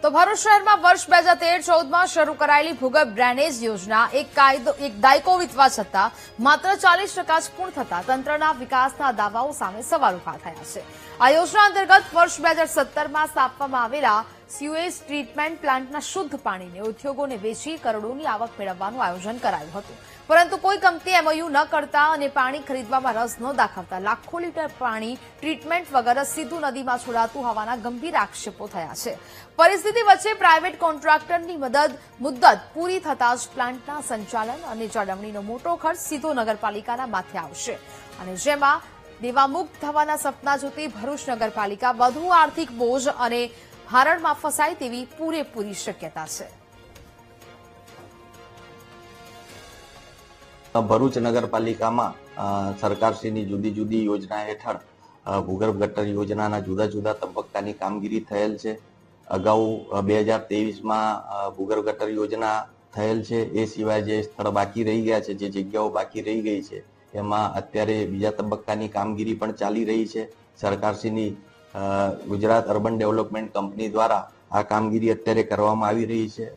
તો ભરૂચ શહેરમાં વર્ષ 2013-14માં શરૂ કરાયેલી ભૂગર્ભ ડ્રેનેજ યોજના એક દાયકો વીતવા છતાં માત્ર 40% જ પૂર્ણ થતા તંત્રના વિકાસના દાવાઓ સામે સવાલ ઉભા થયા છે। આ યોજના અંતર્ગત વર્ષ 2017માં સ્થાપવામાં આવેલા સ્યુએજ ટ્રીટમેન્ટ પ્લાન્ટના શુદ્ધ પાણીને ઉદ્યોગોને વેચી કરોડોની આવક મેળવવાનું આયોજન કરાયું હતું, પરંતુ કોઈ કંપની એમઓયુ ન કરતા અને પાણી ખરીદવામાં રસ ન દાખવતા લાખો લીટર પાણી ટ્રીટમેન્ટ વગર સીધું નદીમાં છોડાતું હોવાના ગંભીર આક્ષેપો થયા છે। પરિસ્થિતિ વચ્ચે પ્રાઇવેટ કોન્ટ્રાક્ટરની મુદ્દત પૂરી થતા જ પ્લાન્ટના સંચાલન અને જાળવણીનો મોટો ખર્ચ સીધો નગરપાલિકાના માથે આવશે અને જેમાં દેવામુક્ત થવાના સપના જોતી ભરૂચ નગરપાલિકા વધુ આર્થિક બોજ અને હારણમાં ફસાય તેવી પૂરેપૂરી શક્યતા છે। ભરૂચ નગરપાલિકામાં સરકારશ્રીની જુદી જુદી યોજના હેઠળ ભૂગર્ભ ગટર યોજનાના જુદા જુદા તબક્કાની કામગીરી થયેલ છે। અગાઉ 2023માં ભૂગર્ભ ગટર યોજના થયેલ છે। એ સિવાય જે સ્થળ બાકી રહી ગયા છે, જે જગ્યાઓ બાકી રહી ગઈ છે, એમાં અત્યારે બીજા તબક્કાની કામગીરી પણ ચાલી રહી છે। સરકારશ્રીની ગુજરાત અર્બન ડેવલપમેન્ટ કંપની દ્વારા આ કામગીરી અત્યારે કરવામાં આવી રહી છે।